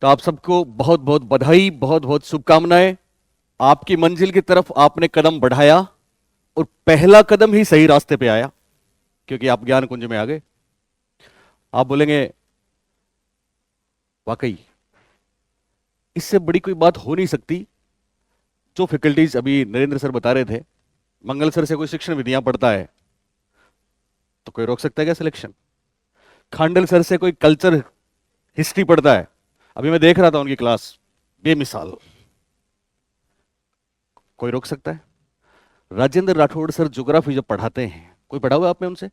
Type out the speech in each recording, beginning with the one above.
तो आप सबको बहुत बहुत बधाई, बहुत बहुत शुभकामनाएं। आपकी मंजिल की तरफ आपने कदम बढ़ाया और पहला कदम ही सही रास्ते पे आया, क्योंकि आप ज्ञान कुंज में आ गए। आप बोलेंगे वाकई इससे बड़ी कोई बात हो नहीं सकती। जो फैकल्टीज अभी नरेंद्र सर बता रहे थे, मंगल सर से कोई शिक्षण विधियां पढ़ता है तो कोई रोक सकता है क्या सिलेक्शन? खांडल सर से कोई कल्चर हिस्ट्री पढ़ता है, अभी मैं देख रहा था उनकी क्लास, बेमिसाल, कोई रोक सकता है? राजेंद्र राठौड़ सर ज्योग्राफी जब पढ़ाते हैं, कोई पढ़ा हुआ आप में उनसे?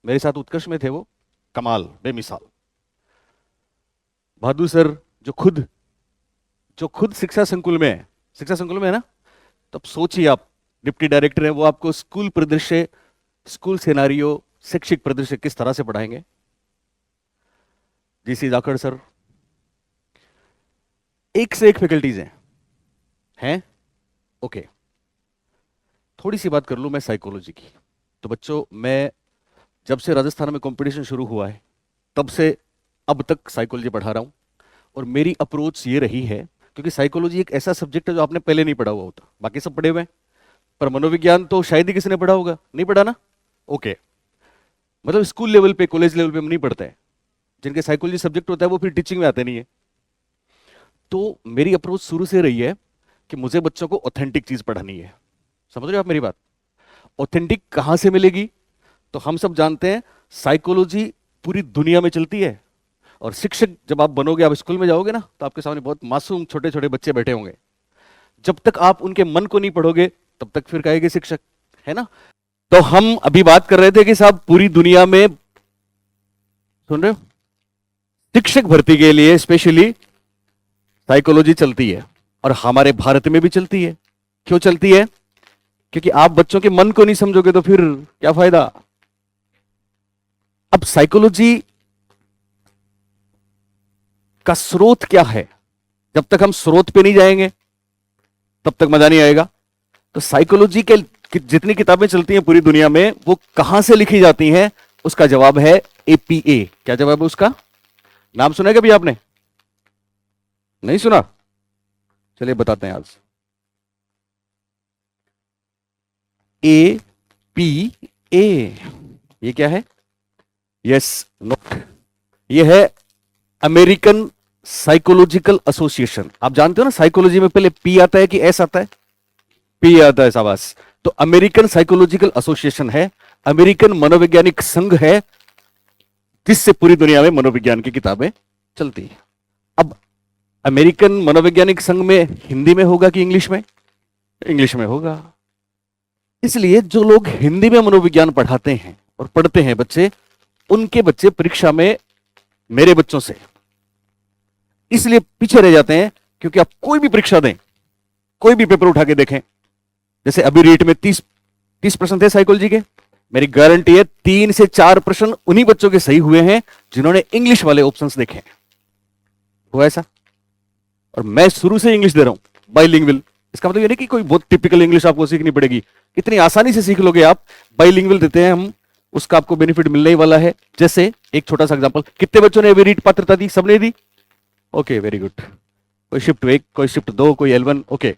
मेरे साथ उत्कर्ष में थे वो, कमाल, बेमिसाल। भादु सर जो खुद शिक्षा संकुल में है, शिक्षा संकुल में है ना, तब सोचिए आप, डिप्टी डायरेक्टर है वो, आपको स्कूल परिदृश्य, स्कूल सिनेरियो, शैक्षिक परिदृश्य किस तरह से पढ़ाएंगे। जीसी जाखड़ सर, एक से एक फैकल्टीज हैं। ओके, थोड़ी सी बात कर लूं मैं साइकोलॉजी की। तो बच्चों, मैं जब से राजस्थान में कंपटीशन शुरू हुआ है तब से अब तक साइकोलॉजी पढ़ा रहा हूं, और मेरी अप्रोच ये रही है, क्योंकि साइकोलॉजी एक ऐसा सब्जेक्ट है जो आपने पहले नहीं पढ़ा हुआ होता, बाकी सब पढ़े हुए हैं, पर मनोविज्ञान तो शायद ही किसी ने पढ़ा होगा, नहीं पढ़ा ना? ओके, मतलब स्कूल लेवल पे, कॉलेज लेवल पे हम नहीं पढ़ते हैं। जिनके साइकोलॉजी सब्जेक्ट होता है वो फिर टीचिंग में आते नहीं है। तो मेरी अप्रोच शुरू से रही है कि मुझे बच्चों को ऑथेंटिक चीज पढ़ानी है। समझ रहे हो आप मेरी बात? ऑथेंटिक कहां से मिलेगी? तो हम सब जानते हैं साइकोलॉजी पूरी दुनिया में चलती है, और शिक्षक जब आप बनोगे, आप स्कूल में जाओगे ना, तो आपके सामने बहुत मासूम छोटे छोटे बच्चे बैठे होंगे। जब तक आप उनके मन को नहीं पढ़ोगे तब तक फिर कहेंगे शिक्षक, है ना? तो हम अभी बात कर रहे थे कि साहब पूरी दुनिया में, सुन रहे हो, शिक्षक भर्ती के लिए स्पेशली साइकोलॉजी चलती है, और हमारे भारत में भी चलती है। क्यों चलती है? क्योंकि आप बच्चों के मन को नहीं समझोगे तो फिर क्या फायदा। अब साइकोलॉजी का स्रोत क्या है, जब तक हम स्रोत पे नहीं जाएंगे तब तक मजा नहीं आएगा। तो साइकोलॉजी के जितनी किताबें चलती हैं पूरी दुनिया में, वो कहां से लिखी जाती हैं? उसका जवाब है एपीए। क्या जवाब है उसका? नाम सुना है कभी आपने? नहीं सुना? चलिए बताते हैं आज। ए पी ए, ये क्या है? यस, नोट, ये है अमेरिकन साइकोलॉजिकल एसोसिएशन। आप जानते हो ना, साइकोलॉजी में पहले पी आता है कि एस आता है? पी आता है, शाबाश। तो अमेरिकन साइकोलॉजिकल एसोसिएशन है, अमेरिकन मनोवैज्ञानिक संघ है, जिससे पूरी दुनिया में मनोविज्ञान की किताबें चलती है। अब अमेरिकन मनोवैज्ञानिक संघ में हिंदी में होगा कि इंग्लिश में? इंग्लिश में होगा। इसलिए जो लोग हिंदी में मनोविज्ञान पढ़ाते हैं और पढ़ते हैं बच्चे, उनके बच्चे परीक्षा में मेरे बच्चों से इसलिए पीछे रह जाते हैं, क्योंकि आप कोई भी परीक्षा दें, कोई भी पेपर उठा के देखें, जैसे अभी रीट में 30 प्रश्न थे साइकोलॉजी के, मेरी गारंटी है 3 से 4 प्रश्न उन्हीं बच्चों के सही हुए हैं जिन्होंने इंग्लिश वाले ऑप्शंस देखे हैं। हुआ ऐसा? और मैं शुरू से इंग्लिश दे रहा हूं, बाइलिंगुअल। इसका मतलब ये नहीं कि कोई बहुत टिपिकल इंग्लिश आपको सीखनी पड़ेगी, इतनी आसानी से सीख लोगे आप। बाइलिंगुअल देते हैं हम, उसका आपको बेनिफिट मिलने ही वाला है। जैसे एक छोटा सा एग्जांपल, कितने बच्चों ने अभी रीट पात्रता दी? सबने दी? Okay, very good. कोई शिफ्ट 1, कोई शिफ्ट 2, कोई L1। ओके,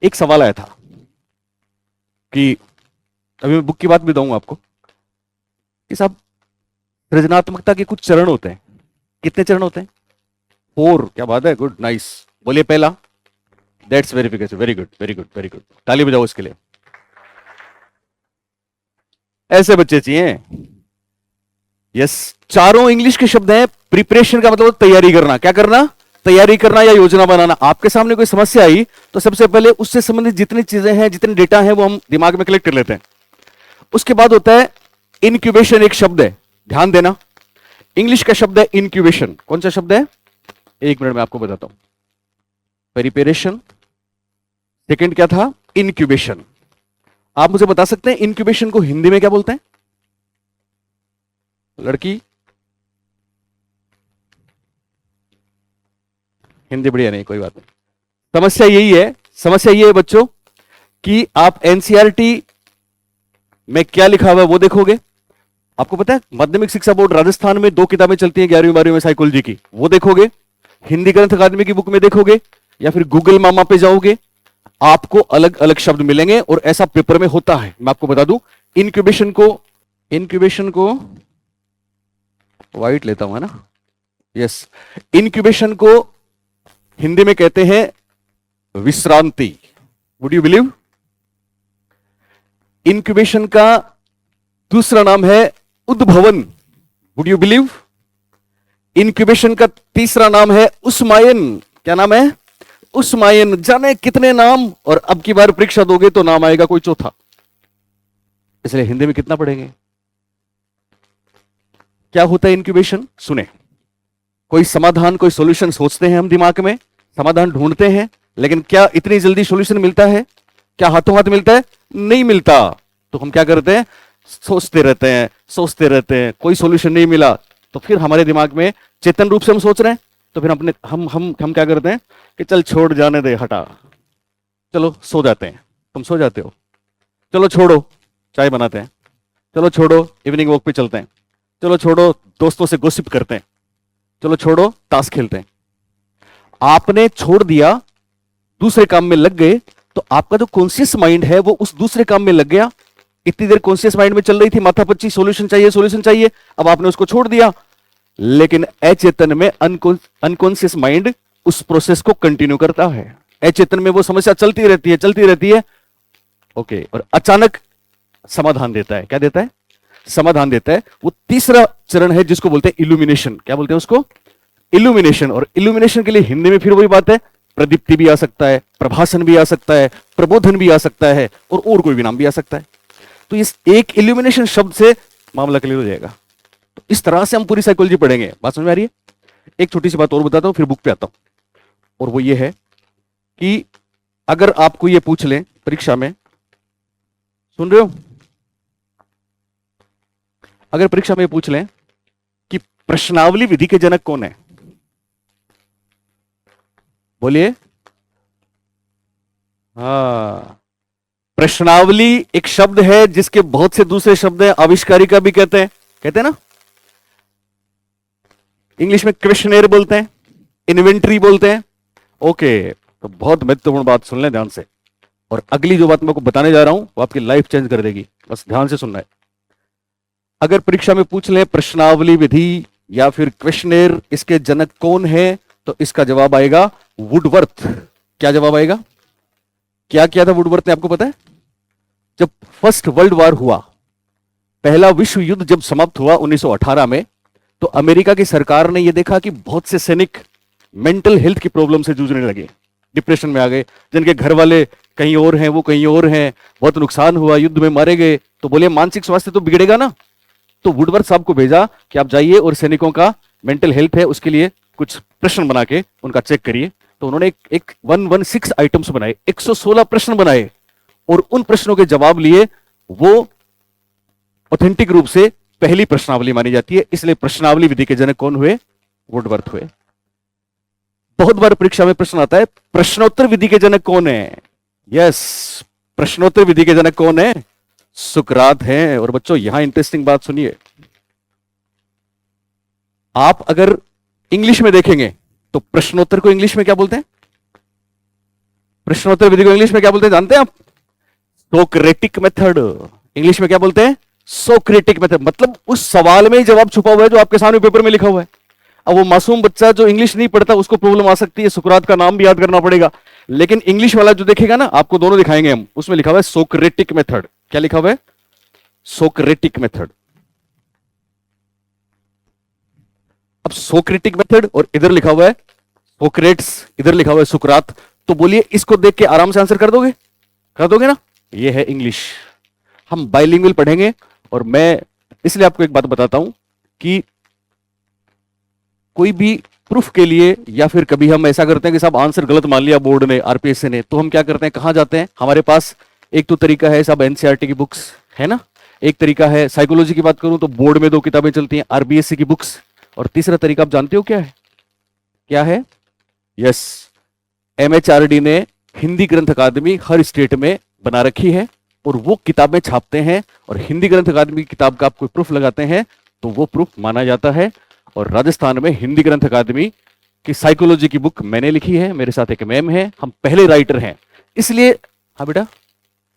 एक सवाल आया था कि, अभी मैं बुक की बात भी दूंगा आपको, कि साहब सृजनात्मकता के कुछ चरण होते हैं। कितने चरण होते हैं? 4। क्या बात है, गुड, नाइस। बोलिए पहला, that's verification. Very good, very good, very good, ताली बजाओ इसके लिए। ऐसे बच्चे चाहिए। यस, चारों इंग्लिश के शब्द हैं। प्रिपरेशन का मतलब तैयारी करना। क्या करना? तैयारी करना या योजना बनाना। आपके सामने कोई समस्या आई तो सबसे पहले उससे संबंधित जितनी चीजें हैं, जितने डेटा हैं, वो हम दिमाग में कलेक्ट कर लेते हैं। उसके बाद होता है इनक्यूबेशन, एक शब्द है, ध्यान देना। इंग्लिश का शब्द है इनक्यूबेशन। कौन सा शब्द है? 1 मिनट में आपको बताता हूं। प्रिपरेशन, सेकंड क्या था? इनक्यूबेशन। आप मुझे बता सकते हैं इनक्यूबेशन को हिंदी में क्या बोलते हैं? लड़की, हिंदी बढ़िया नहीं, कोई बात नहीं। समस्या यही है, समस्या ये है बच्चों कि आप एनसीईआरटी में क्या लिखा हुआ है वो देखोगे। आपको पता है माध्यमिक शिक्षा बोर्ड राजस्थान में 2 किताबें चलती हैं 11वीं 12वीं में साइकोलॉजी की, वो देखोगे। हिंदी ग्रंथ अकादमी की बुक में देखोगे या फिर गूगल मामा पे जाओगे, आपको अलग अलग शब्द मिलेंगे और ऐसा पेपर में होता है। मैं आपको बता दूं, इनक्यूबेशन को वाइट लेता हूं, है ना, यस, इनक्यूबेशन को हिंदी में कहते हैं विश्रांति। Would you believe? इनक्यूबेशन का दूसरा नाम है उद्भवन। Would you believe? इनक्यूबेशन का तीसरा नाम है उस्मायन। क्या नाम है? उस्मायन। जाने कितने नाम, और अब की बार परीक्षा दोगे तो नाम आएगा कोई चौथा। इसलिए हिंदी में कितना पढ़ेंगे? क्या होता है इनक्यूबेशन? सुने, कोई समाधान, कोई सॉल्यूशन सोचते हैं हम दिमाग में, समाधान ढूंढते हैं, लेकिन क्या इतनी जल्दी सॉल्यूशन मिलता है? क्या हाथों हाथ मिलता है? नहीं मिलता। तो हम क्या करते हैं? सोचते रहते हैं, सोचते रहते हैं, कोई सॉल्यूशन नहीं मिला तो फिर हमारे दिमाग में चेतन रूप से हम सोच रहे हैं, तो फिर अपने हम क्या करते हैं कि चल छोड़, जाने दे, हटा, चलो सो जाते हैं। तुम सो जाते हो, चलो छोड़ो चाय बनाते हैं, चलो छोड़ो इवनिंग वॉक पे चलते हैं, चलो छोड़ो दोस्तों से गॉसिप करते हैं, चलो छोड़ो ताश खेलते हैं। आपने छोड़ दिया, दूसरे काम में लग गए, तो आपका जो कॉन्शियस माइंड है वो उस दूसरे काम में लग गया। इतनी देर कॉन्शियस माइंड में चल रही थी माथापच्ची, सॉल्यूशन चाहिए, सॉल्यूशन चाहिए, अब आपने उसको छोड़ दिया। लेकिन अचेतन में अनकॉन्शियस माइंड उस प्रोसेस को कंटिन्यू करता है। अचेतन में वो समस्या चलती रहती है, चलती रहती है, ओके, और अचानक समाधान देता है। क्या देता है? समाधान देता है। वो तीसरा चरण है जिसको बोलते हैं इल्यूमिनेशन। क्या बोलते हैं उसको? इल्यूमिनेशन। और इल्यूमिनेशन के लिए हिंदी में फिर वही बात है, प्रदीप्ति भी आ सकता है, प्रभासन भी आ सकता है, प्रबोधन भी आ सकता है, और कोई भी नाम भी आ सकता है। तो इस एक इल्यूमिनेशन शब्द से मामला क्लियर हो जाएगा। तो इस तरह से हम पूरी साइकोलॉजी पढ़ेंगे। बात समझ में आ रही है? एक छोटी सी बात और बताता हूं, फिर बुक पे आता हूं, और वो ये है कि अगर आपको ये पूछ लें परीक्षा में, सुन रहे हो, अगर परीक्षा में पूछ लें कि प्रश्नावली विधि के जनक कौन है, बोलिए। हाँ, प्रश्नावली एक शब्द है जिसके बहुत से दूसरे शब्द हैं। आविष्कारिका भी कहते हैं ना, इंग्लिश में क्वेश्चनेयर बोलते हैं, इन्वेंटरी बोलते हैं। ओके, तो बहुत महत्वपूर्ण बात सुन लें ध्यान से, और अगली जो बात मैं आपको बताने जा रहा हूं वो आपकी लाइफ चेंज कर देगी, बस ध्यान से सुनना है। अगर परीक्षा में पूछ लें प्रश्नावली विधि या फिर क्वेश्चनेयर इसके जनक कौन है, तो इसका जवाब आएगा वुडवर्थ। क्या जवाब आएगा? क्या किया था वुडवर्थ ने, आपको पता है? जब फर्स्ट वर्ल्ड वॉर हुआ, पहला विश्व युद्ध जब समाप्त हुआ 1918 में, तो अमेरिका की सरकार ने यह देखा कि बहुत से सैनिक मेंटल हेल्थ की प्रॉब्लम से जूझने लगे, डिप्रेशन में आ गए, जिनके घर वाले कहीं और हैं, वो कहीं और हैं, बहुत नुकसान हुआ, युद्ध में मारे गए, तो बोले मानसिक स्वास्थ्य तो बिगड़ेगा ना। तो वुडवर्थ साहब को भेजा कि आप जाइए और सैनिकों का मेंटल हेल्थ है उसके लिए कुछ प्रश्न बना के उनका चेक करिए। तो उन्होंने एक 116 आइटम्स बनाए, 116 प्रश्न बनाए, और उन प्रश्नों के जवाब लिए। वो ऑथेंटिक रूप से पहली प्रश्नावली मानी जाती है, इसलिए प्रश्नावली विधि के जनक कौन हुए? वुडवर्थ हुए। बहुत बार परीक्षा में प्रश्न आता है प्रश्नोत्तर विधि के जनक कौन है? यस, प्रश्नोत्तर विधि के जनक कौन है? सुकरात हैं। और बच्चों यहां इंटरेस्टिंग बात सुनिए, आप अगर इंग्लिश में देखेंगे तो प्रश्नोत्तर को इंग्लिश में क्या बोलते हैं? प्रश्नोत्तर विधि को इंग्लिश में क्या बोलते हैं जानते हैं आप? Socratic method. इंग्लिश में क्या बोलते हैं? Socratic method. मतलब उस सवाल में ही जवाब छुपा हुआ है जो आपके सामने पेपर में लिखा हुआ है। अब वो मासूम बच्चा जो इंग्लिश नहीं पढ़ता उसको प्रॉब्लम आ सकती है, सुकरात का नाम भी याद करना पड़ेगा, लेकिन इंग्लिश वाला जो देखेगा ना, आपको दोनों दिखाएंगे हम, उसमें लिखा हुआ है सोक्रेटिक मेथड। क्या लिखा हुआ है? Socratic method. अब सोक्रेटिक मेथड और इधर लिखा हुआ है सोक्रेट्स, इधर लिखा हुआ है सुकरात। तो बोलिए इसको देख के आराम से आंसर कर दोगे? कर दोगे ना? ये है इंग्लिश। हम बाइलिंगुअल पढ़ेंगे। और मैं इसलिए आपको एक बात बताता हूं कि कोई भी प्रूफ के लिए, या फिर कभी हम ऐसा करते हैं कि साहब आंसर गलत मान लिया बोर्ड ने, आरपीएससी ने, तो हम क्या करते हैं, कहां जाते हैं? हमारे पास एक तो तरीका है साहब एनसीईआरटी की बुक्स, है ना, एक तरीका है साइकोलॉजी की बात करूं तो बोर्ड में 2 किताबें चलती हैं, आरबीएससी की बुक्स, और तीसरा तरीका आप जानते हो क्या है? क्या है? यस, एमएचआरडी ने हिंदी ग्रंथ अकादमी हर स्टेट में बना रखी है, और वो किताबें छापते हैं, और हिंदी ग्रंथ अकादमी की किताब का आप कोई प्रूफ लगाते हैं तो वो प्रूफ माना जाता है। और राजस्थान में हिंदी ग्रंथ अकादमी कि साइकोलॉजी की बुक मैंने लिखी है, मेरे साथ एक मैम है, हम पहले राइटर हैं, इसलिए। हाँ बेटा,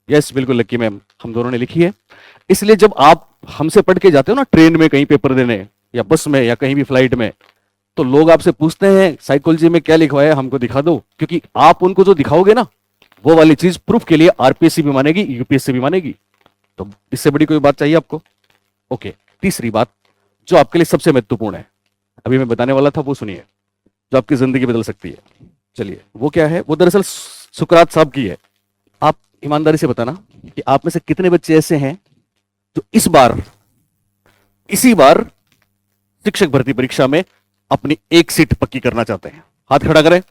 यस बिल्कुल लक्की मैम, हम दोनों ने लिखी है। इसलिए जब आप हमसे पढ़ के जाते हो ना ट्रेन में कहीं पेपर देने, या बस में, या कहीं भी फ्लाइट में, तो लोग आपसे पूछते हैं साइकोलॉजी में क्या लिखा है, हमको दिखा दो, क्योंकि आप उनको जो दिखाओगे ना, वो वाली चीज प्रूफ के लिए आरपीएससी भी मानेगी, यूपीएससी भी मानेगी। तो इससे बड़ी कोई बात चाहिए आपको? ओके, तीसरी बात जो आपके लिए सबसे महत्वपूर्ण है, अभी मैं बताने वाला था, वो सुनिए, जो आपकी जिंदगी बदल सकती है। चलिए, वो क्या है? वो दरअसल सुकरात साहब की है। आप ईमानदारी से बताना कि आप में से कितने बच्चे ऐसे हैं जो इसी बार शिक्षक भर्ती परीक्षा में अपनी एक सीट पक्की करना चाहते हैं। हाथ खड़ा करें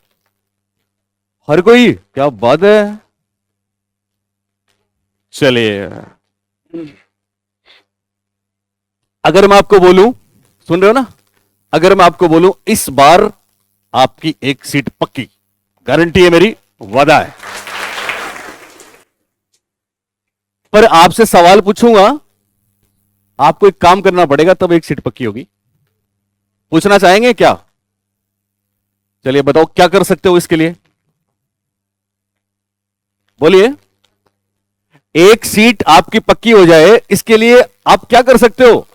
हर कोई। क्या बात है। चलिए, अगर मैं आपको बोलूं, सुन रहे हो ना, अगर मैं आपको बोलूं इस बार आपकी एक सीट पक्की, गारंटी है मेरी, वादा है, पर आपसे सवाल पूछूंगा, आपको एक काम करना पड़ेगा तब एक सीट पक्की होगी। पूछना चाहेंगे क्या? चलिए बताओ, क्या कर सकते हो इसके लिए? बोलिए। एक सीट आपकी पक्की हो जाए, इसके लिए आप क्या कर सकते हो?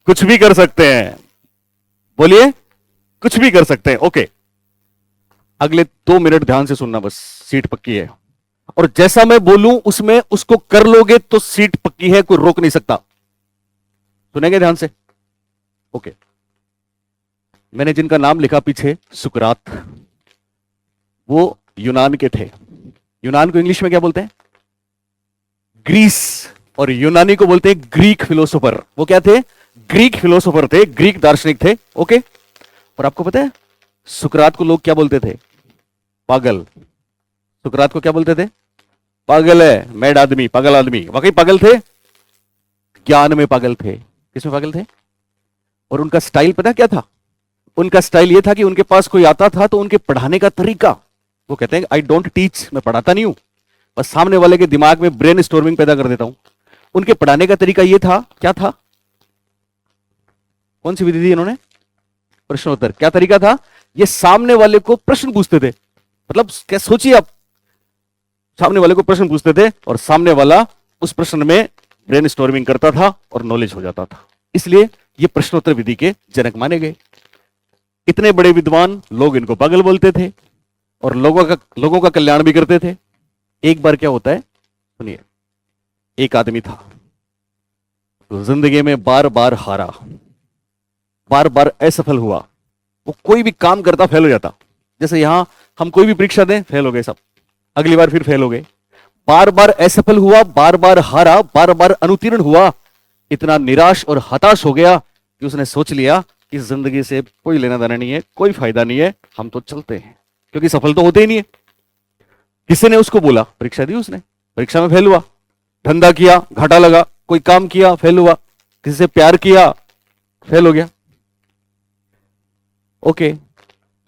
कुछ भी कर सकते हैं। बोलिए। कुछ भी कर सकते हैं। ओके, अगले 2 मिनट ध्यान से सुनना बस। सीट पक्की है, और जैसा मैं बोलूं उसमें उसको कर लोगे तो सीट पक्की है, कोई रोक नहीं सकता। सुनेंगे ध्यान से? ओके। मैंने जिनका नाम लिखा पीछे, सुकरात, वो यूनान के थे। यूनान को इंग्लिश में क्या बोलते हैं? ग्रीस। और यूनानी को बोलते हैं ग्रीक फिलोसोफर। वो क्या थे? ग्रीक फिलोसोफर थे, ग्रीक दार्शनिक थे। ओके। और आपको पता है सुकरात को लोग क्या बोलते थे? पागल। सुकरात को क्या बोलते थे? पागल है, मैड आदमी, पागल आदमी। वाकई पागल थे, ज्ञान में पागल थे। किसमें पागल थे? और उनका स्टाइल पता क्या था? उनका स्टाइल यह था कि उनके पास कोई आता था तो उनके पढ़ाने का तरीका, वो कहते हैं आई डोंट टीच, मैं पढ़ाता नहीं हूं, बस सामने वाले के दिमाग में ब्रेन स्टॉर्मिंग पैदा कर देता हूं। उनके पढ़ाने का तरीका यह था, क्या था? कौन सी विधि दी इन्होंने? प्रश्नोत्तर। क्या तरीका था? ये सामने वाले को प्रश्न पूछते थे। मतलब क्या, सोचिए आप, सामने वाले को प्रश्न पूछते थे और सामने वाला उस प्रश्न में ब्रेन स्टॉर्मिंग करता था और नॉलेज हो जाता था। इसलिए ये प्रश्नोत्तर विधि के जनक माने गए। इतने बड़े विद्वान, लोग इनको पागल बोलते थे और लोगों का कल्याण भी करते थे। एक बार क्या होता है, सुनिए। एक आदमी था, तो जिंदगी में बार बार हारा, बार बार असफल हुआ। वो कोई भी काम करता फेल हो जाता। जैसे यहां हम कोई भी परीक्षा दें, फेल हो गए सब, अगली बार फिर फेल हो गए। बार बार असफल हुआ, बार बार हारा, बार बार अनुत्तीर्ण हुआ। इतना निराश और हताश हो गया कि उसने सोच लिया कि जिंदगी से कोई लेना देना नहीं है, कोई फायदा नहीं है, हम तो चलते हैं, क्योंकि सफल तो होते ही नहीं है। किसी ने उसको बोला, परीक्षा दी उसने, परीक्षा में फेल हुआ। धंधा किया, घाटा लगा। कोई काम किया, फेल हुआ। किसी से प्यार किया, फेल हो गया। ओके,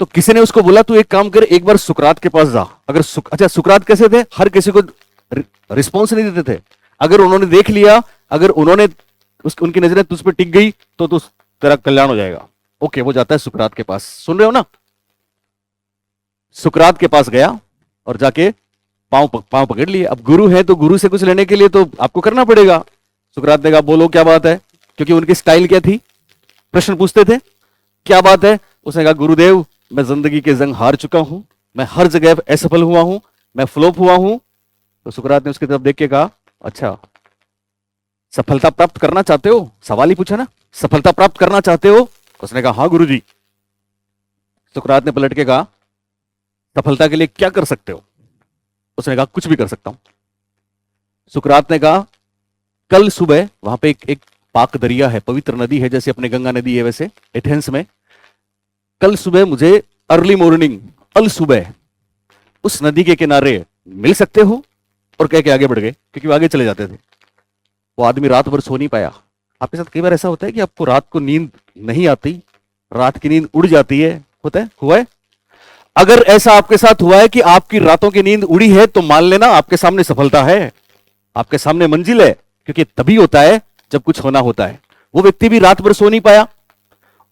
तो किसी ने उसको बोला तू एक काम कर, एक बार सुकरात के पास जा। अगर अच्छा, सुकरात कैसे थे? हर किसी को रिस्पॉन्स नहीं देते थे। अगर उन्होंने देख लिया, अगर उन्होंने उनकी नजरें तुझ पर टिक गई तो तेरा कल्याण हो जाएगा। ओके, वो जाता है सुकरात के पास। सुन रहे हो ना? सुकरात के पास गया और जाके पांव पकड़ लिए। अब गुरु है तो गुरु से कुछ लेने के लिए तो आपको करना पड़ेगा। सुकरात ने कहा बोलो क्या बात है, क्योंकि उनकी स्टाइल क्या थी? प्रश्न पूछते थे। क्या बात है? उसने कहा गुरुदेव, मैं जिंदगी के जंग हार चुका हूं, मैं हर जगह असफल हुआ हूं, मैं फ्लॉप हुआ हूं। तो सुकरात ने उसकी तरफ देख के कहा, अच्छा सफलता प्राप्त करना चाहते हो? सवाल ही पूछा ना, सफलता प्राप्त करना चाहते हो? उसने कहा हाँ गुरुजी। सुकरात ने पलट के कहा, सफलता के लिए क्या कर सकते हो? उसने कहा कुछ भी कर सकता हूं। सुकरात ने कहा, कल सुबह वहां पे एक पाक दरिया है, पवित्र नदी है, जैसे अपने गंगा नदी है वैसे एथेंस में। कल सुबह मुझे अर्ली मॉर्निंग, अल सुबह उस नदी के किनारे मिल सकते हो? और कह के आगे बढ़ गए, क्योंकि वो आगे चले जाते थे। वो आदमी रात भर सो नहीं पाया। आपके साथ कई बार ऐसा होता है कि आपको रात को नींद नहीं आती, रात की नींद उड़ जाती है? होता है? हुआ है? अगर ऐसा आपके साथ हुआ है कि आपकी रातों की नींद उड़ी है, तो मान लेना आपके सामने सफलता है, आपके सामने मंजिल है, क्योंकि तभी होता है जब कुछ होना होता है। वो व्यक्ति भी रात भर सो नहीं पाया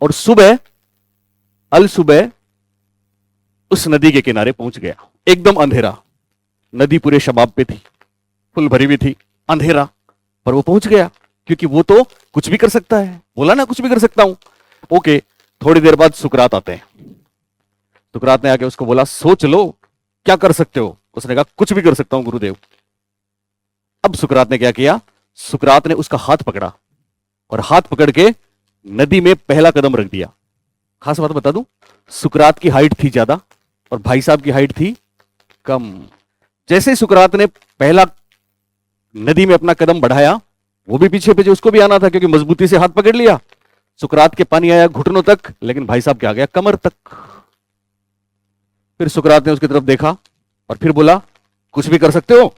और सुबह, अल सुबह उस नदी के किनारे पहुंच गया। एकदम अंधेरा, नदी पूरे शबाब पे थी, फुल भरी हुई थी, अंधेरा, पर वो पहुंच गया क्योंकि वो तो कुछ भी कर सकता है, बोला ना कुछ भी कर सकता हूं। ओके, थोड़ी देर बाद सुकरात आते हैं। सुकरात ने आके उसको बोला, सोच लो क्या कर सकते हो। उसने कहा, कुछ भी कर सकता हूं गुरुदेव। अब सुकरात ने क्या किया, सुकरात ने उसका हाथ पकड़ा और हाथ पकड़ के नदी में पहला कदम रख दिया। खास बात बता दूं, सुकरात की हाइट थी ज्यादा और भाई साहब की हाइट थी कम। जैसे ही सुकरात ने पहला नदी में अपना कदम बढ़ाया, वो भी पीछे पीछे, उसको भी आना था क्योंकि मजबूती से हाथ पकड़ लिया। सुकरात के पानी आया घुटनों तक, लेकिन भाई साहब क्या आ गया, कमर तक। फिर सुकरात ने उसकी तरफ देखा और फिर बोला, कुछ भी कर सकते हो।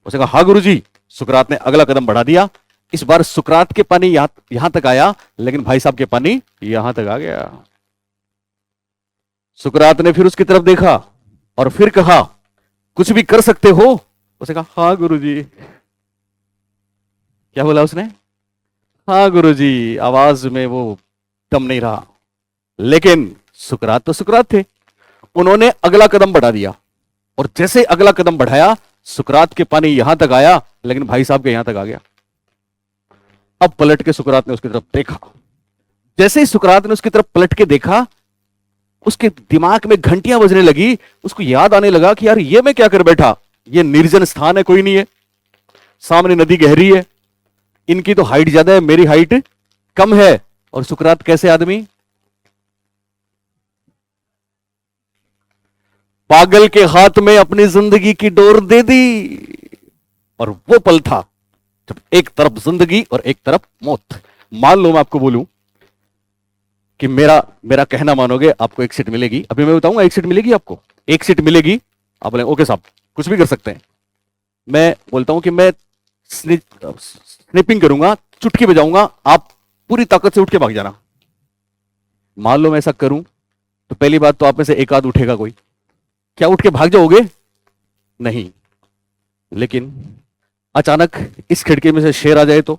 उसने कहा, हाँ गुरुजी। सुकरात ने अगला कदम बढ़ा दिया। इस बार सुकरात के पानी यहां तक आया, लेकिन भाई साहब के पानी यहां तक आ गया। सुकरात ने फिर उसकी तरफ देखा और फिर कहा, कुछ भी कर सकते हो। उसने कहा, हाँ गुरुजी। क्या बोला उसने, हाँ गुरुजी। आवाज में वो दम नहीं रहा, लेकिन सुकरात तो सुकरात थे। उन्होंने अगला कदम बढ़ा दिया और जैसे अगला कदम बढ़ाया, सुकरात के पानी यहां तक आया, लेकिन भाई साहब के यहां तक आ गया। अब पलट के सुकरात ने उसकी तरफ देखा। जैसे ही सुकरात ने उसकी तरफ पलट के देखा, उसके दिमाग में घंटियां बजने लगी। उसको याद आने लगा कि यार ये मैं क्या कर बैठा, ये निर्जन स्थान है, कोई नहीं है, सामने नदी गहरी है, इनकी तो हाइट ज्यादा है, मेरी हाइट कम है। और सुकरात कैसे आदमी, पागल के हाथ में अपनी जिंदगी की डोर दे दी। और वो पल था जब एक तरफ जिंदगी और एक तरफ मौत। मान लो मैं आपको बोलूं कि मेरा कहना मानोगे, आपको एक सीट मिलेगी। अभी मैं बताऊंगा, एक सीट मिलेगी आपको, एक सीट मिलेगी। आप बोले, ओके साहब कुछ भी कर सकते हैं। मैं बोलता हूं कि मैं स्निपिंग करूंगा, चुटकी बजाऊंगा, आप पूरी ताकत से उठ के भाग जाना। मान लो मैं ऐसा करूं तो पहली बात तो आप में से एक आध उठेगा कोई। क्या उठ के भाग जाओगे? नहीं। लेकिन अचानक इस खिड़की में से शेर आ जाए तो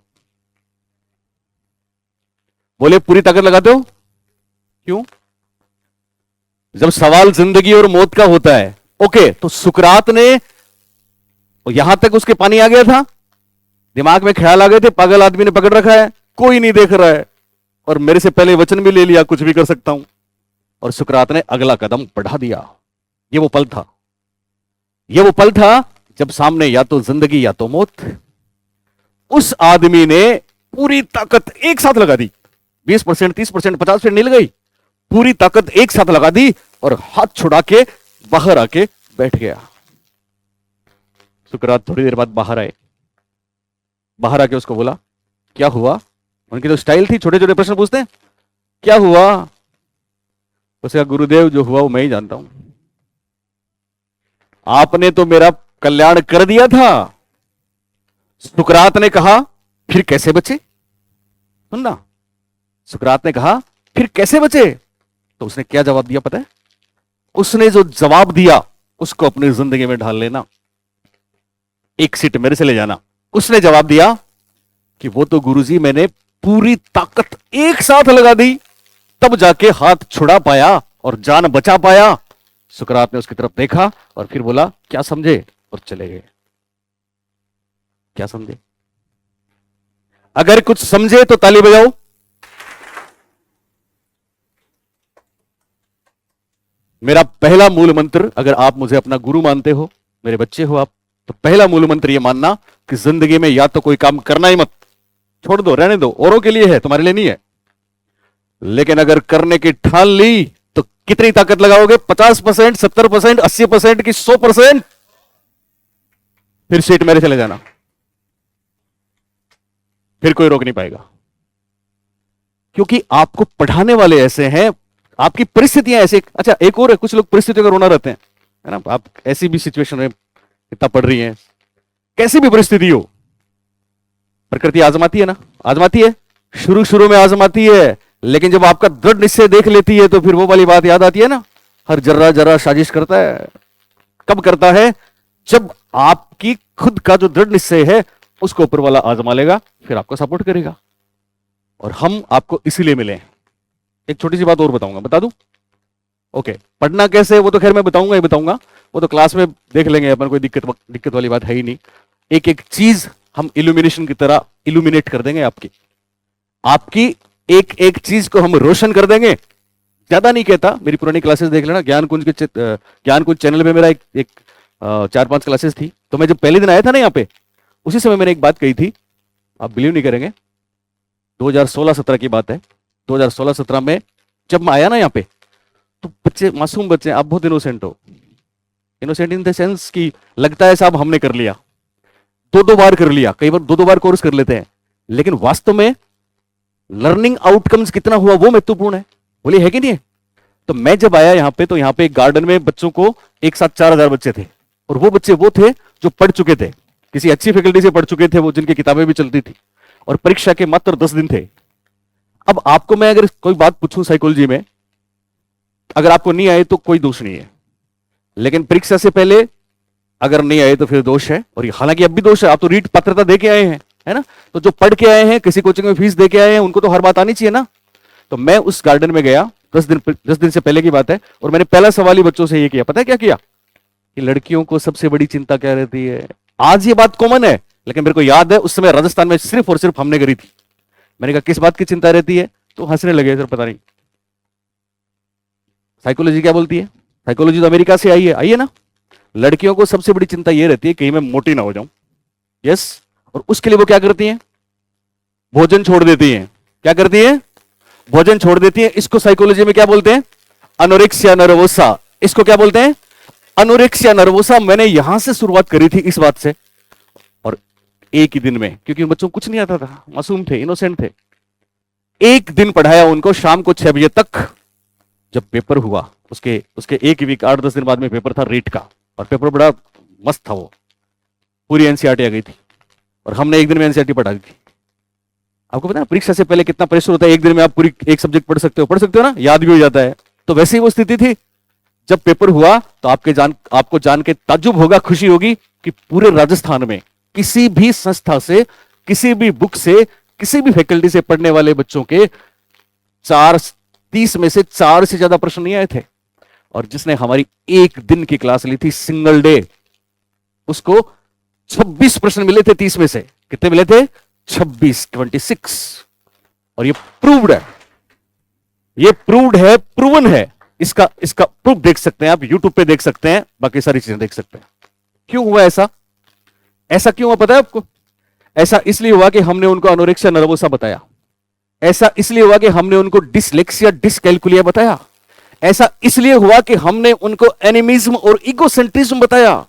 बोले, पूरी ताकत लगाते हो? क्यों? जब सवाल जिंदगी और मौत का होता है। ओके, तो सुकरात ने यहां तक उसके पानी आ गया था, दिमाग में ख्याल आ गए थे, पागल आदमी ने पकड़ रखा है, कोई नहीं देख रहा है, और मेरे से पहले वचन भी ले लिया, कुछ भी कर सकता हूं। और सुकरात ने अगला कदम बढ़ा दिया। ये वो पल था, ये वो पल था जब सामने या तो जिंदगी या तो मौत। उस आदमी ने पूरी ताकत एक साथ लगा दी। 20%, 30%, 50% नहीं लगाई, पूरी ताकत एक साथ लगा दी और हाथ छुड़ा के बाहर आके बैठ गया। सुकरात थोड़ी देर बाद बाहर आए। बाहर आके उसको बोला, क्या हुआ? उनकी तो स्टाइल थी, छोटे छोटे प्रश्न पूछते हैं, क्या हुआ? उसका गुरुदेव, जो हुआ वो मैं ही जानता हूं, आपने तो मेरा कल्याण कर दिया था। सुकरात ने कहा, फिर कैसे बचे? सुनना, सुकरात ने कहा, फिर कैसे बचे? तो उसने क्या जवाब दिया पता है? उसने जो जवाब दिया उसको अपनी जिंदगी में ढाल लेना, एक सीट मेरे से ले जाना। उसने जवाब दिया कि वो तो गुरुजी मैंने पूरी ताकत एक साथ लगा दी, तब जाके हाथ छुड़ा पाया और जान बचा पाया। सुकरात ने उसकी तरफ देखा और फिर बोला, क्या समझे? और चले गए। क्या समझे? अगर कुछ समझे तो ताली बजाओ। मेरा पहला मूल मंत्र, अगर आप मुझे अपना गुरु मानते हो, मेरे बच्चे हो आप, तो पहला मूल मंत्र यह मानना कि जिंदगी में या तो कोई काम करना ही मत, छोड़ दो, रहने दो, औरों के लिए है, तुम्हारे लिए नहीं है। लेकिन अगर करने की ठान ली तो कितनी ताकत लगाओगे? 50%, 70%, 80% की 100%? फिर सीट मेरे चले जाना, फिर कोई रोक नहीं पाएगा, क्योंकि आपको पढ़ाने वाले ऐसे हैं, आपकी परिस्थितियां ऐसी। अच्छा, एक और है, कुछ लोग परिस्थितियों का रोना रहते हैं, है ना? आप ऐसी भी सिचुएशन में इतना पढ़ रही हैं, कैसी भी परिस्थिति हो, प्रकृति आजमाती है ना, आजमाती है, शुरू शुरू में आजमाती है, लेकिन जब आपका दृढ़ निश्चय देख लेती है तो फिर वो वाली बात याद आती है ना, हर जर्रा जर्रा साजिश करता है। कब करता है? जब आपकी खुद का जो दृढ़ निश्चय है उसको ऊपर वाला आजमा लेगा, फिर आपको सपोर्ट करेगा। और हम आपको इसीलिए मिले हैं। एक छोटी सी बात और बताऊंगा, बता दूं? ओके, पढ़ना कैसे वो तो खैर मैं बताऊंगा ही बताऊंगा, वो तो क्लास में देख लेंगे अपन, कोई दिक्कत वाली बात है ही नहीं। एक एक चीज हम इल्यूमिनेशन की तरह इल्यूमिनेट कर देंगे आपकी, आपकी एक एक चीज को हम रोशन कर देंगे। ज्यादा नहीं कहता, मेरी पुरानी क्लासेस देख लेना, ज्ञान कुंज चैनल पे मेरा एक 4-5 क्लासेस थी। तो मैं जब पहले दिन आया था ना यहाँ पे, उसी समय मैंने एक बात कही थी, आप बिलीव नहीं करेंगे, 2016-17 की बात है। 2016-17 में जब मैं आया ना यहाँ पे, तो बच्चे, मासूम बच्चे, आप बहुत इनोसेंट हो, इनोसेंट इन द सेंस कि लगता है साहब हमने कर लिया, 2-2 बार कर लिया, कई बार 2-2 बार कोर्स कर लेते हैं, लेकिन वास्तव में लर्निंग आउटकम्स कितना हुआ वो महत्वपूर्ण है। बोलिए है कि नहीं है? तो मैं जब आया यहाँ पे, तो यहाँ पे एक गार्डन में बच्चों को एक साथ 4000 बच्चे थे, और वो बच्चे वो थे जो पढ़ चुके थे, किसी अच्छी फैकल्टी से पढ़ चुके थे, वो जिनकी किताबें भी चलती थी, और परीक्षा के मात्र 10 दिन थे। अब आपको मैं अगर कोई बात पूछूं साइकोलॉजी में, अगर आपको नहीं आए तो कोई दोष नहीं है, लेकिन परीक्षा से पहले अगर नहीं आए तो फिर दोष है, और हालांकि अब भी दोष है, आप तो रीट पात्रता दे के आए हैं, है ना? तो जो पढ़ के आए हैं, किसी कोचिंग में फीस दे के आए हैं, उनको तो हर बात आनी चाहिए ना। तो मैं उस गार्डन में गया, 10 दिन से पहले की बात है, और मैंने पहला सवाल ही बच्चों से ये किया, पता है क्या किया? कि लड़कियों को सबसे बड़ी चिंता क्या रहती है। आज ये बात कॉमन है, लेकिन मेरे को याद है उस समय राजस्थान में सिर्फ और सिर्फ हमने करी थी। मैंने कहा किस बात की चिंता रहती है, तो हंसने लगे, सर पता नहीं। साइकोलॉजी क्या बोलती है? साइकोलॉजी तो अमेरिका से आई है ना। लड़कियों को सबसे बड़ी चिंता यह रहती है कहीं मैं मोटी ना हो जाऊं। यस, और उसके लिए वो क्या करती हैं? भोजन छोड़ देती हैं। क्या करती हैं? भोजन छोड़ देती हैं। इसको साइकोलॉजी में क्या बोलते हैं? Anorexia nervosa. इसको क्या बोलते हैं? Anorexia nervosa. मैंने यहां से शुरुआत करी थी इस बात से, और एक ही दिन में, क्योंकि बच्चों को कुछ नहीं आता था, मासूम थे, इनोसेंट थे, एक दिन पढ़ाया उनको शाम को 6 बजे तक। जब पेपर हुआ, उसके एक वीक 8-10 दिन बाद में पेपर था रीट का, और पेपर बड़ा मस्त था, वो पूरी एनसीईआरटी आ गई थी, और हमने एक दिन में एनसीईआरटी पढ़ा दी थी। आपको पता है परीक्षा से पहले कितना प्रेशर होता है, एक दिन में आप पूरी एक सब्जेक्ट पढ़ सकते हो ना, याद भी हो जाता है। तो वैसे ही वो स्थिति थी। जब पेपर हुआ तो आपको जान के ताज्जुब होगा, खुशी होगी कि पूरे राजस्थान में किसी भी संस्था से, किसी भी बुक से, किसी भी फैकल्टी से पढ़ने वाले बच्चों के 30 में से 4 से ज्यादा प्रश्न नहीं आए थे। और जिसने हमारी एक दिन की क्लास ली थी, सिंगल डे, उसको 26 प्रश्न मिले थे 30 में से। कितने मिले थे? 26। और ये प्रूव्ड है, ये प्रूव्ड है, प्रूवन है। इसका प्रूफ देख सकते हैं आप, यूट्यूब पे देख सकते हैं, बाकी सारी चीजें देख सकते हैं। क्यों हुआ ऐसा? ऐसा क्यों हुआ पता है आपको? ऐसा इसलिए हुआ कि हमने उनको एनोरेक्सिया नर्वोसा बताया। ऐसा इसलिए हुआ कि हमने उनको डिसलेक्सिया डिसकैलकुलिया बताया। ऐसा इसलिए हुआ कि हमने उनको एनिमिज्म और इगोसेंट्रिज्म बताया।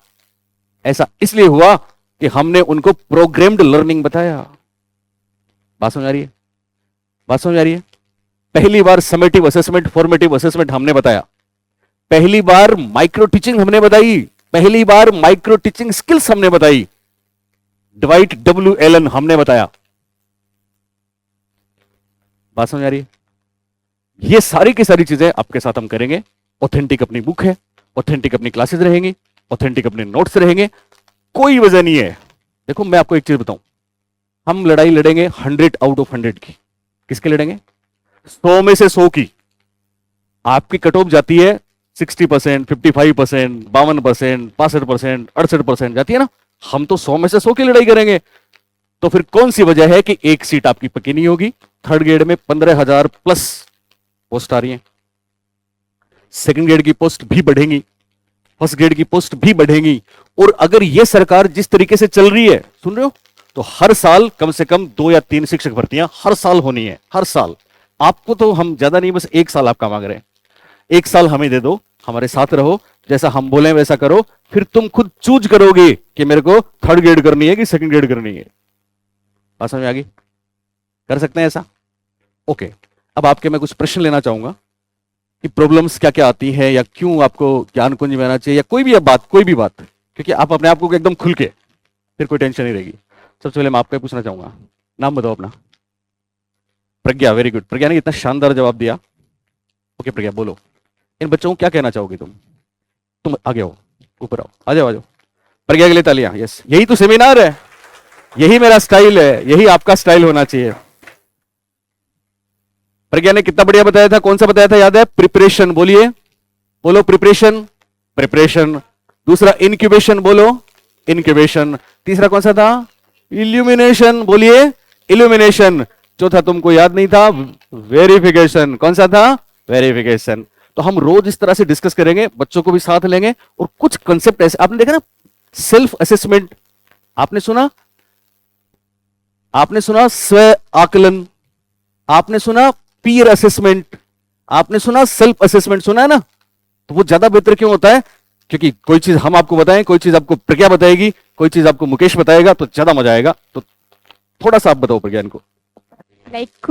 ऐसा इसलिए हुआ कि हमने उनको प्रोग्राम्ड लर्निंग बताया। बात समझ आ रही है? बात समझ आ रही है? पहली बार समेटिव असेसमेंट, फॉर्मेटिव असेसमेंट हमने बताया। पहली बार माइक्रो टीचिंग हमने बताई। पहली बार माइक्रो टीचिंग स्किल्स हमने बताई। डवाइट डब्ल्यू एलन हमने बताया। बात समझ आ रही है? ये सारी की सारी चीजें आपके साथ हम करेंगे। ऑथेंटिक अपनी बुक है, ऑथेंटिक अपनी क्लासेस रहेंगी, ऑथेंटिक अपने नोट्स रहेंगे, कोई वजह नहीं है। देखो मैं आपको एक चीज बताऊं, हम लड़ाई लड़ेंगे 100 आउट ऑफ 100 की। किसके लड़ेंगे? 100 में से 100 की। आपकी कट ऑफ जाती है 60%, 55%, 52%, 65%, 68% जाती है ना। हम तो 100 में से 100 की लड़ाई करेंगे। तो फिर कौन सी वजह है कि एक सीट आपकी पक्की नहीं होगी? थर्ड ग्रेड में 15,000 प्लस पोस्ट आ रही है, सेकंड ग्रेड की पोस्ट भी बढ़ेंगी, फर्स्ट ग्रेड की पोस्ट भी बढ़ेंगी। और अगर यह सरकार जिस तरीके से चल रही है, सुन रहे हो, तो हर साल कम से कम 2 या 3 शिक्षक भर्तियां हर साल होनी है, हर साल। आपको तो हम ज्यादा नहीं, बस 1 साल आपका मांग रहे हैं। 1 साल हमें दे दो, हमारे साथ रहो, जैसा हम बोले वैसा करो, फिर तुम खुद चूज करोगे कि मेरे को थर्ड ग्रेड करनी है कि सेकंड ग्रेड करनी है। बात समझ आ गई? कर सकते हैं ऐसा? ओके। अब आपके मैं कुछ प्रश्न लेना चाहूंगा कि प्रॉब्लम्स क्या क्या आती है, या क्यों आपको ज्ञान कुंज में आना चाहिए, या कोई भी बात, कोई भी बात, क्योंकि आप अपने आप को एकदम खुल के, फिर कोई टेंशन नहीं रहेगी। सबसे पहले मैं आपको पूछना चाहूंगा, नाम बताओ अपना। प्रज्ञा, वेरी गुड। प्रज्ञा ने इतना शानदार जवाब दिया। ओके प्रज्ञा, बोलो इन बच्चों को क्या कहना चाहोगे? तुम आगे आओ, ऊपर आओ, आ जाओ, आ जाओ। प्रज्ञा के लिए तालियां। यस, यही तो सेमिनार है, यही मेरा स्टाइल है, यही आपका स्टाइल होना चाहिए। प्रज्ञा ने कितना बढ़िया बताया था, कौन सा बताया था याद है? प्रिपरेशन। बोलिए, बोलो प्रिपरेशन, प्रिपरेशन। दूसरा इनक्यूबेशन, बोलो इनक्यूबेशन। तीसरा कौन सा था? इल्यूमिनेशन, बोलिए इल्यूमिनेशन। चौथा तुमको याद नहीं था, वेरिफिकेशन। कौन सा था? वेरिफिकेशन। तो हम रोज इस तरह से डिस्कस करेंगे, बच्चों को भी साथ लेंगे। और कुछ कंसेप्ट ऐसे आपने देखा ना, सेल्फ असेसमेंट आपने सुना, आपने सुना स्व आकलन, आपने सुना पीयर असेसमेंट, आपने सुना सेल्फ असेसमेंट, सुना है ना? तो वो ज्यादा बेहतर क्यों होता है? क्योंकि कोई चीज हम आपको बताएं, कोई चीज आपको प्रज्ञा बताएगी, कोई चीज आपको मुकेश बताएगा, तो ज्यादा मजा आएगा। तो थोड़ा सा आप बताओ प्रज्ञा इनको। लाइक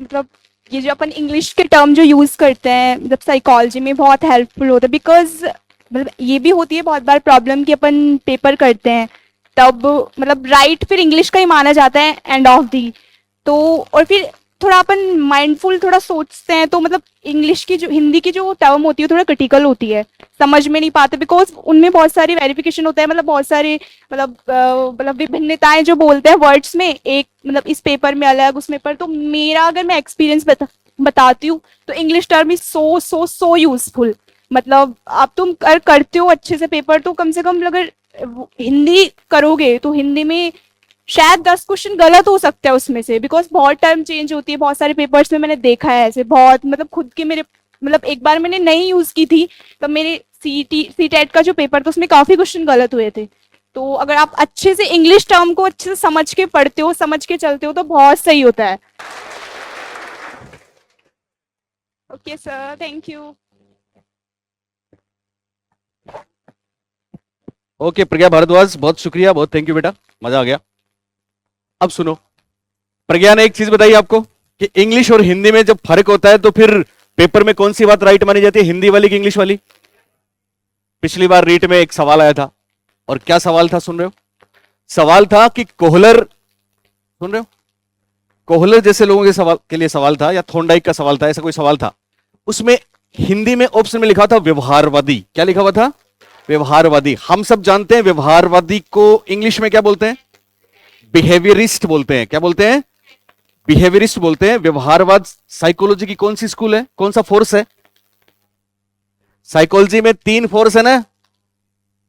मतलब ये जो अपन इंग्लिश के टर्म जो यूज करते हैं मतलब साइकोलॉजी में बहुत हेल्पफुल होता है, बिकॉज मतलब ये भी होती है बहुत बार प्रॉब्लम कि अपन पेपर करते हैं तब मतलब राइट फिर इंग्लिश का ही माना जाता है एंड ऑफ दी। तो और फिर थोड़ा अपन माइंडफुल थोड़ा सोचते हैं तो मतलब इंग्लिश की जो हिंदी की जो टर्म होती है थोड़ा क्रिटिकल होती है, समझ में नहीं पाते बिकॉज उनमें बहुत सारी वेरिफिकेशन होता है, मतलब बहुत सारे मतलब विभिन्नताएं जो बोलते हैं वर्ड्स में, एक मतलब इस पेपर में अलग उस पेपर। तो मेरा अगर मैं एक्सपीरियंस बताती हूँ तो English term is so so so useful. मतलब आप तुम करते हो अच्छे से पेपर तो कम से कम अगर हिंदी करोगे तो हिंदी में शायद 10 क्वेश्चन गलत हो सकते हैं उसमें से, बिकॉज बहुत टर्म चेंज होती है बहुत सारे पेपर्स में। मैंने देखा है ऐसे बहुत, मतलब खुद के मेरे मतलब एक बार मैंने नहीं यूज की थी तब मेरे सी टेट का जो पेपर था उसमें काफी क्वेश्चन गलत हुए थे। तो अगर आप अच्छे से इंग्लिश टर्म को अच्छे से समझ के पढ़ते हो समझ के चलते हो तो बहुत सही होता है। Okay sir, thank you. Okay Pragya Bhardwaj, बहुत शुक्रिया, बहुत थैंक यू बेटा, मजा आ गया। अब सुनो, प्रज्ञा ने एक चीज बताई आपको कि इंग्लिश और हिंदी में जब फर्क होता है तो फिर पेपर में कौन सी बात राइट मानी जाती है, हिंदी वाली कि इंग्लिश वाली? पिछली बार रीट में एक सवाल आया था, और क्या सवाल था सुन रहे हो? सवाल था कि कोहलर, सुन रहे हो? कोहलर जैसे लोगों के सवाल के लिए सवाल था, या थोंडाइक का सवाल था, ऐसा कोई सवाल था। उसमें हिंदी में ऑप्शन में लिखा था व्यवहारवादी। क्या लिखा हुआ था? व्यवहारवादी। हम सब जानते हैं व्यवहारवादी को इंग्लिश में क्या बोलते हैं? बिहेवियरिस्ट बोलते हैं। क्या बोलते हैं? बिहेवियरिस्ट बोलते हैं। व्यवहारवाद साइकोलॉजी की कौन सी स्कूल है, कौन सा फोर्स है? साइकोलॉजी में 3 फोर्स है ना।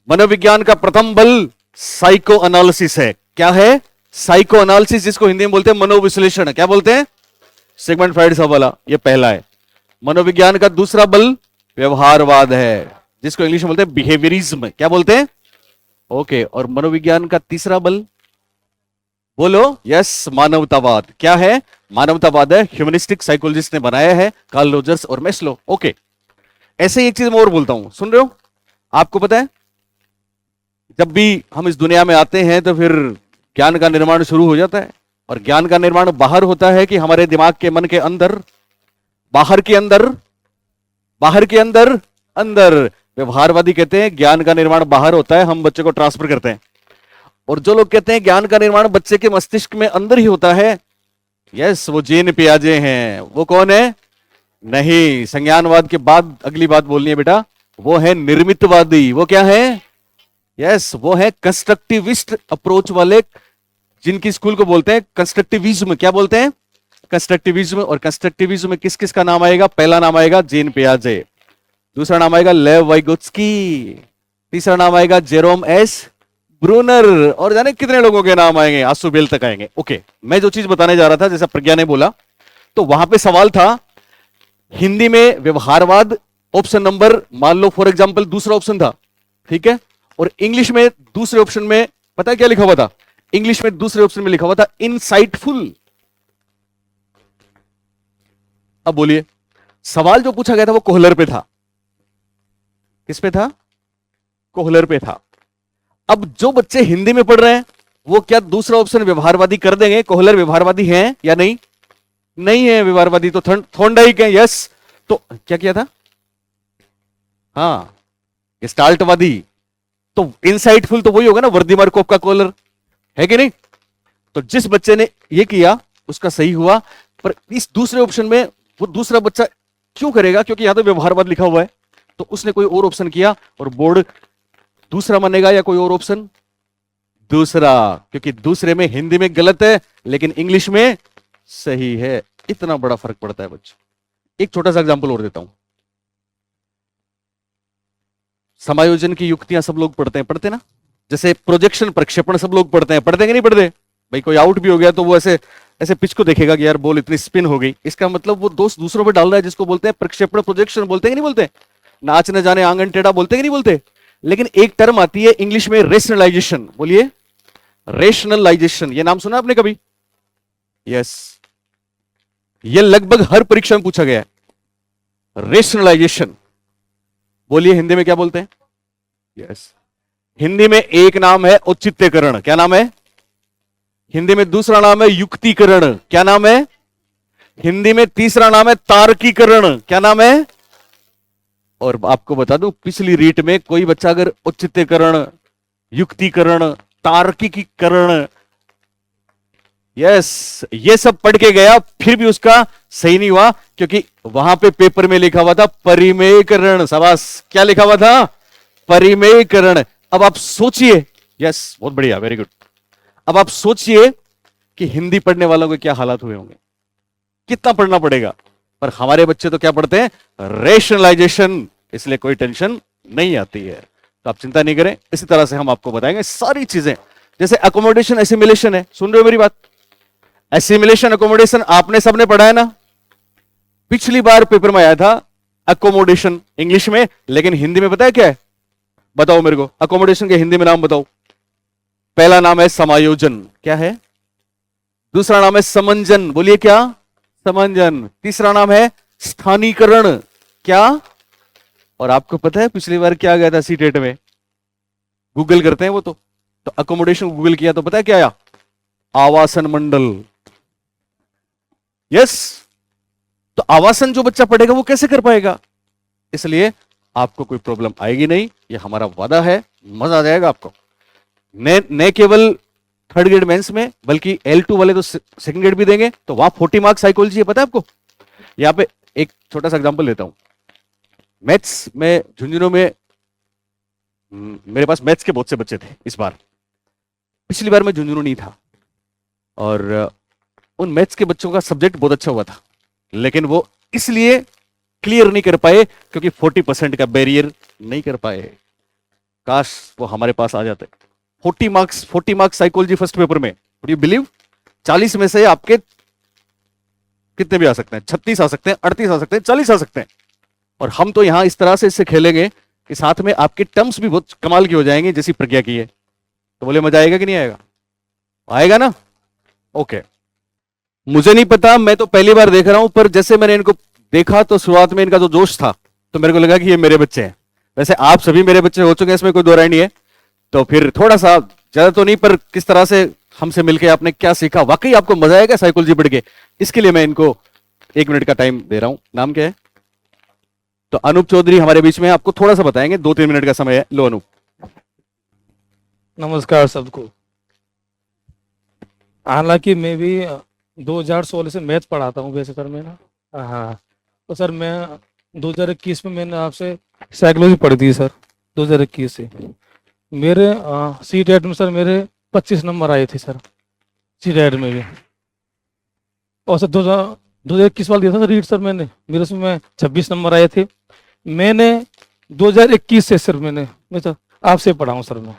मनोविज्ञान का प्रथम बल साइको एनालिसिस है। क्या है? साइको एनालिसिस, जिसको हिंदी में बोलते हैं मनोविश्लेषण। क्या बोलते हैं? सिगमंड फ्राइड सा वाला, ये पहला है। मनोविज्ञान का दूसरा बल व्यवहारवाद है, जिसको इंग्लिश में बोलते हैं बिहेवियरिज्म। क्या बोलते हैं? ओके। और मनोविज्ञान का तीसरा बल, बोलो यस, मानवतावाद। क्या है? मानवतावाद है, ह्यूमनिस्टिक साइकोलॉजिस्ट ने बनाया है, कार्ल रोजर्स और मेस्लो। ओके। ऐसे ही एक चीज मैं और बोलता हूं, सुन रहे हो? आपको पता है जब भी हम इस दुनिया में आते हैं तो फिर ज्ञान का निर्माण शुरू हो जाता है, और ज्ञान का निर्माण बाहर होता है कि हमारे दिमाग के, मन के अंदर? बाहर के अंदर, बाहर के अंदर, अंदर। व्यवहारवादी कहते हैं ज्ञान का निर्माण बाहर होता है, हम बच्चे को ट्रांसफर करते हैं। और जो लोग कहते हैं ज्ञान का निर्माण बच्चे के मस्तिष्क में अंदर ही होता है, यस, वो जीन पियाजे हैं। वो कौन है? नहीं, संज्ञानवाद के बाद अगली बात बोलनी है बेटा, वो है निर्मितवादी। वो क्या है? यस, वो है कंस्ट्रक्टिविस्ट अप्रोच वाले, जिनकी स्कूल को बोलते हैं कंस्ट्रक्टिविज्म। क्या बोलते हैं? कंस्ट्रक्टिविज्म। और कंस्ट्रक्टिविज्म में किस किस का नाम आएगा? पहला नाम आएगा जीन पियाजे, दूसरा नाम आएगा लेव वाइगोत्स्की, तीसरा नाम आएगा जेरोम एस ब्रूनर, और जाने कितने लोगों के नाम आएंगे, आंसू बेल तक आएंगे। ओके, मैं जो चीज बताने जा रहा था, जैसा प्रज्ञा ने बोला, तो वहां पे सवाल था हिंदी में व्यवहारवाद, ऑप्शन नंबर मान लो फॉर एग्जांपल दूसरा ऑप्शन था, ठीक है? और इंग्लिश में दूसरे ऑप्शन में पता है क्या लिखा हुआ था? इंग्लिश में दूसरे ऑप्शन में लिखा हुआ था इनसाइटफुल। अब बोलिए, सवाल जो पूछा गया था वो कोहलर पे था। किस पे था? कोहलर पे था। अब जो बच्चे हिंदी में पढ़ रहे हैं वो क्या दूसरा ऑप्शन व्यवहारवादी कर देंगे? कोहलर व्यवहारवादी है या नहीं? नहीं है व्यवहारवादी, तो थॉर्नडाइक है। यस। तो क्या किया था? हाँ, गेस्टाल्टवादी। तो इनसाइटफुल तो वही होगा ना, वर्दीमार कोप का कोहलर, है कि नहीं? तो जिस बच्चे ने ये किया उसका सही हुआ, पर इस दूसरे ऑप्शन में वो दूसरा बच्चा क्यों करेगा? क्योंकि यहां तो व्यवहारवाद लिखा हुआ है, तो उसने कोई और ऑप्शन किया, और बोर्ड दूसरा मानेगा या कोई और ऑप्शन? दूसरा, क्योंकि दूसरे में हिंदी में गलत है लेकिन इंग्लिश में सही है। इतना बड़ा फर्क पड़ता है बच्चों। एक छोटा सा एग्जांपल और देता हूं। समायोजन की युक्तियां सब लोग पढ़ते हैं ना। जैसे प्रोजेक्शन, प्रक्षेपण सब लोग पढ़ते हैं कि नहीं पढ़ते? भाई कोई आउट भी हो गया तो वो ऐसे ऐसे पिच को देखेगा कि यार बॉल इतनी स्पिन हो गई, इसका मतलब वो दोस्त दूसरों पे डाल रहा है, जिसको बोलते हैं प्रक्षेपण, प्रोजेक्शन बोलते हैं कि नहीं बोलते? नाच न जाने आंगन टेढ़ा बोलते हैं कि नहीं बोलते? लेकिन एक टर्म आती है इंग्लिश में, रेशनलाइजेशन। बोलिए, रेशनलाइजेशन। ये नाम सुना आपने कभी? यस, ये लगभग हर परीक्षा में पूछा गया है। रेशनलाइजेशन बोलिए हिंदी में क्या बोलते हैं? यस, हिंदी में एक नाम है औचित्यकरण। क्या नाम है? हिंदी में दूसरा नाम है युक्तिकरण। क्या नाम है? हिंदी में तीसरा नाम है तार्कीकरण। क्या नाम है? और आपको बता दूं, पिछली रीट में कोई बच्चा अगर औचित्यकरण, युक्तिकरण, तार्किकीकरण, यस, ये सब पढ़ के गया, फिर भी उसका सही नहीं हुआ, क्योंकि वहां पे पेपर में लिखा हुआ था परिमेयकरण। शाबाश, क्या लिखा हुआ था? परिमेयकरण। अब आप सोचिए, यस, बहुत बढ़िया, वेरी गुड। अब आप सोचिए कि हिंदी पढ़ने वालों के क्या हालात हुए होंगे, कितना पढ़ना पड़ेगा। पर हमारे बच्चे तो क्या पढ़ते हैं? रेशनलाइजेशन। इसलिए कोई टेंशन नहीं आती है, तो आप चिंता नहीं करें। इसी तरह से हम आपको बताएंगे सारी चीजें। जैसे अकोमोडेशन, एसिमिलेशन है, सुन रहे हो मेरी बात? एसिमिलेशन, अकोमोडेशन आपने सबने पढ़ा है ना? पिछली बार पेपर में आया था अकोमोडेशन इंग्लिश में, लेकिन हिंदी में पता है क्या है? बताओ मेरे को, अकोमोडेशन के हिंदी में नाम बताओ। पहला नाम है समायोजन। क्या है? दूसरा नाम है समंजन। बोलिए क्या? समंजन। तीसरा नाम है स्थानीकरण। क्या? और आपको पता है पिछली बार क्या आ गया था सीटेट में? गूगल करते हैं वो तो अकोमोडेशन गूगल किया तो पता है क्या आया? आवासन मंडल। यस, तो आवासन जो बच्चा पढ़ेगा वो कैसे कर पाएगा? इसलिए आपको कोई प्रॉब्लम आएगी नहीं, ये हमारा वादा है, मजा आ जाएगा आपको। न केवल थर्ड ग्रेड मेंस में, बल्कि L2 वाले तो सेकंड ग्रेड भी देंगे, तो वहां 40 मार्क्स साइकोलॉजी है, पता है आपको? यहां पे एक छोटा सा एग्जांपल लेता हूं। मैथ्स में झुंझुनू में मेरे पास मैथ्स के बहुत से बच्चे थे इस बार। पिछली बार मैं झुंझुनू नहीं था, और उन मैथ्स के बच्चों का सब्जेक्ट बहुत अच्छा हुआ था, लेकिन वो इसलिए क्लियर नहीं कर पाए क्योंकि 40% का बैरियर नहीं कर पाए। काश वो हमारे पास आ जाते। 40 मार्क्स साइकोलॉजी फर्स्ट पेपर में। यू बिलीव 40 में से आपके कितने भी आ सकते हैं? 36 आ सकते हैं, 38 आ सकते हैं, 40 आ सकते हैं। और हम तो यहां इस तरह से इससे खेलेंगे कि साथ में आपके टर्म्स भी बहुत कमाल की हो जाएंगे, जैसी प्रज्ञा की है। तो बोले मजा आएगा कि नहीं आएगा? आएगा ना? ओके। मुझे नहीं पता, मैं तो पहली बार देख रहा हूं, पर जैसे मैंने इनको देखा तो शुरुआत में इनका जो जोश था, तो मेरे को लगा कि ये मेरे बच्चे हैं। वैसे आप सभी मेरे बच्चे हो चुके हैं, इसमें कोई दो राय नहीं है। तो फिर थोड़ा सा, ज्यादा तो नहीं, पर किस तरह से हमसे मिलकर आपने क्या सीखा, वाकई आपको मजा आएगा साइकोलॉजी पढ़ के, इसके लिए मैं इनको 1 मिनट का टाइम दे रहा हूं। नाम क्या है? तो अनूप चौधरी हमारे बीच में, आपको थोड़ा सा बताएंगे, 2-3 मिनट का समय है। लो अनूप। नमस्कार सबको। हालांकि मैं भी 2016 से मैथ पढ़ाता हूँ वैसे सर, मैं ना, हाँ, तो सर मैं 2021 में मैंने आपसे साइकोलॉजी पढ़ी थी सर। 2021 से मेरे सीटेट में सर मेरे 25 नंबर आए थे सर, सीटेट में भी। और सर 2021 वाला दिया था सर रीड सर मैंने, मेरे उसमें 26 नंबर आए थे। मैंने 2021 से सर मैं सर आपसे पढ़ा हूँ सर, मैं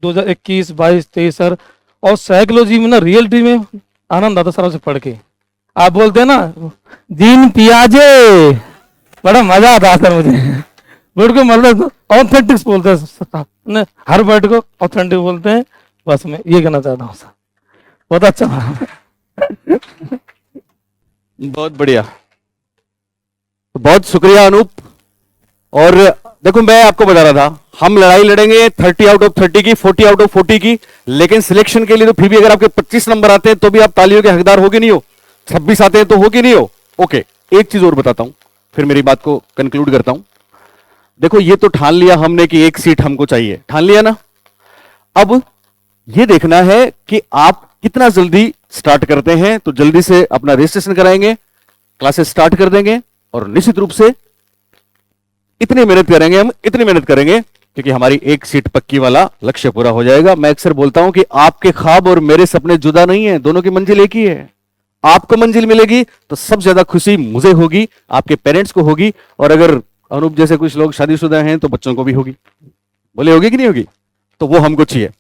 2021, 22, 23 सर। और साइकोलॉजी में ना रियलिटी में आनंद आता सर आपसे पढ़ के। आप बोलते हैं ना दिन पियाजे, बड़ा मजा आता सर मुझे। वर्ड को मतलब ऑथेंटिक्स बोलते हैं, हर वर्ड को ऑथेंटिक बोलते हैं। बस मैं ये कहना चाहता हूँ सर, बहुत अच्छा। बहुत बढ़िया, बहुत शुक्रिया अनूप। और देखो, मैं आपको बता रहा था, हम लड़ाई लड़ेंगे 30 आउट ऑफ 30 की, 40 आउट ऑफ 40 की, लेकिन सिलेक्शन के लिए तो फिर भी अगर आपके 25 नंबर आते हैं तो भी आप तालियों के हकदार हो कि नहीं हो? 26 आते हैं तो हो कि नहीं हो? ओके, एक चीज और बताता हूं, फिर मेरी बात को कंक्लूड करता हूं। देखो, ये तो ठान लिया हमने कि एक सीट हमको चाहिए, ठान लिया ना। अब ये देखना है कि आप कितना जल्दी स्टार्ट करते हैं। तो जल्दी से अपना रजिस्ट्रेशन कराएंगे, क्लासेस स्टार्ट कर देंगे, और निश्चित रूप से इतनी मेहनत करेंगे, हम इतनी मेहनत करेंगे क्योंकि हमारी एक सीट पक्की वाला लक्ष्य पूरा हो जाएगा। मैं अक्सर बोलता हूं कि आपके ख्वाब और मेरे सपने जुदा नहीं है, दोनों की मंजिल एक ही है। आपको मंजिल मिलेगी तो सबसे ज्यादा खुशी मुझे होगी, आपके पेरेंट्स को होगी, और अगर अनूप जैसे कुछ लोग शादीशुदा हैं तो बच्चों को भी होगी, बोले होगी कि नहीं होगी, तो वो हमको चाहिए।